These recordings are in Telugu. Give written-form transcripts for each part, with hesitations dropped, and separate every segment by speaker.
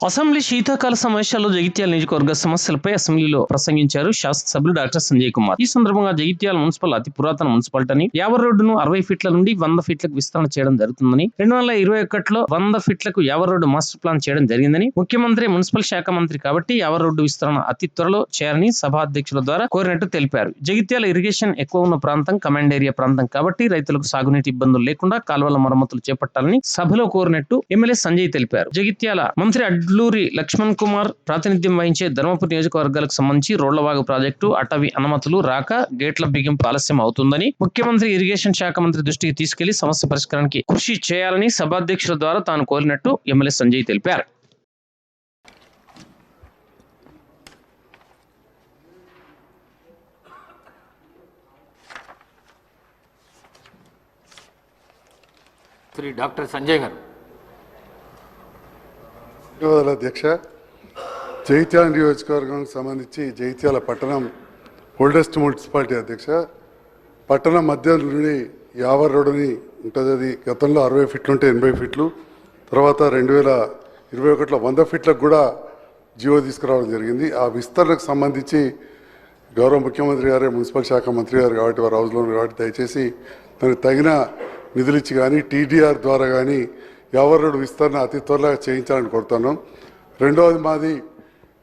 Speaker 1: అసెంబ్లీ శీతాకాల సమావేశాల్లో జగిత్యాల నియోజకవర్గ సమస్యలపై అసెంబ్లీలో ప్రసంగించారు శాసనసభ్యులు డాక్టర్ సంజయ్ కుమార్. ఈ సందర్భంగా జగిత్యాల మున్సిపల్ అతి పురాతన మున్సిపాలిటీ యావర్ రోడ్డును 60 ఫీట్ల నుండి 100 ఫీట్లకు విస్తరణ చేయడం జరుగుతుందని, 2021లో 100 ఫీట్లకు యావర్ రోడ్డు మాస్టర్ ప్లాన్ చేయడం జరిగిందని, ముఖ్యమంత్రి మున్సిపల్ శాఖ మంత్రి కాబట్టి యావర్ రోడ్డు విస్తరణ అతి త్వరలో చేయాలని సభాధ్యక్షుల ద్వారా కోరినట్టు తెలిపారు. జగిత్యాల ఇరిగేషన్ ఎక్కువ ఉన్న ప్రాంతం, కమాండ్ ఏరియా ప్రాంతం కాబట్టి రైతులకు సాగునీటి ఇబ్బందులు లేకుండా కాలువల మరమ్మతులు చేపట్టాలని సభలో కోరినట్టు ఎమ్మెల్యే సంజయ్ తెలిపారు. జగిత్యాల మంత్రి అడ్లూరి లక్ష్మణ్ కుమార్ ప్రాతినిధ్యం వహించే ధర్మపురి నియోజకవర్గాలకు సంబంధించి రోళ్లవాగు ప్రాజెక్టు అటవీ అనుమతులు రాక గేట్ల బిగింపు ఆలస్యం అవుతుందని, ముఖ్యమంత్రి ఇరిగేషన్ శాఖ మంత్రి దృష్టికి తీసుకెళ్లి సమస్య పరిష్కారానికి కృషి చేయాలని సభాధ్యక్షుల ద్వారా తాను కోరినట్టు ఎమ్మెల్యే సంజయ్ తెలిపారు.
Speaker 2: శ్రీ డాక్టర్ సంజయ్ గారు.
Speaker 3: ధన్యవాదాలు అధ్యక్ష. జగిత్యాల నియోజకవర్గానికి సంబంధించి జగిత్యాల పట్టణం ఓల్డెస్ట్ మున్సిపాలిటీ అధ్యక్ష. పట్టణం మధ్య నుండి యావర్ రోడ్డుని ఉంటుంది. అది గతంలో 60 ఫీట్లు ఉంటే 80 ఫీట్లు, తర్వాత 2021లో 100 ఫీట్లకు కూడా జీవో తీసుకురావడం జరిగింది. ఆ విస్తరణకు సంబంధించి గౌరవ ముఖ్యమంత్రి గారే మున్సిపల్ శాఖ మంత్రి గారు కాబట్టి వారు హౌస్లో కాబట్టి దయచేసి దానికి తగిన నిధులిచ్చి కానీ టీడీఆర్ ద్వారా కానీ యావర్ రోడ్డు విస్తరణ అతి త్వరగా చేయించాలని కోరుతున్నాం. రెండవది, మాది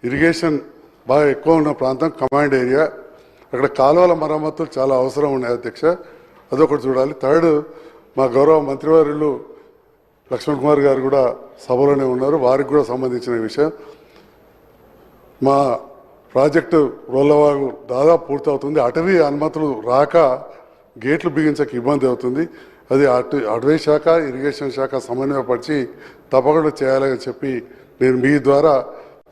Speaker 3: ఇరిగేషన్ బాగా ఎక్కువ ఉన్న ప్రాంతం, కమాండ్ ఏరియా. అక్కడ కాలువల మరమ్మతులు చాలా అవసరం ఉన్నాయి అధ్యక్ష, అదొకటి చూడాలి. థర్డ్, మా గౌరవ మంత్రివర్యులు లక్ష్మణ్ కుమార్ గారు కూడా సభలోనే ఉన్నారు, వారికి కూడా సంబంధించిన విషయం. మా ప్రాజెక్టు రోళ్లవాగు దాదాపు పూర్తవుతుంది. అటవీ అనుమతులు రాక గేట్లు బిగించక ఇబ్బంది అవుతుంది. అది అటవీ శాఖ, ఇరిగేషన్ శాఖ సమన్వయపరిచి తప్పకుండా చేయాలని చెప్పి నేను మీ ద్వారా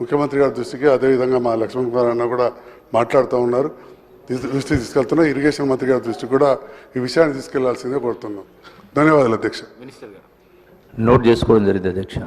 Speaker 3: ముఖ్యమంత్రి గారి దృష్టికి, అదేవిధంగా మా లక్ష్మణ్ కుమార్ అన్న కూడా మాట్లాడుతూ ఉన్నారు, దృష్టికి తీసుకెళ్తున్నా. ఇరిగేషన్ మంత్రి గారి దృష్టికి కూడా ఈ విషయాన్ని తీసుకెళ్లాల్సిందే కోరుతున్నాం. ధన్యవాదాలు అధ్యక్ష.
Speaker 2: మినిస్టర్ గారు
Speaker 4: నోట్ చేసుకోవడం జరిగింది అధ్యక్ష.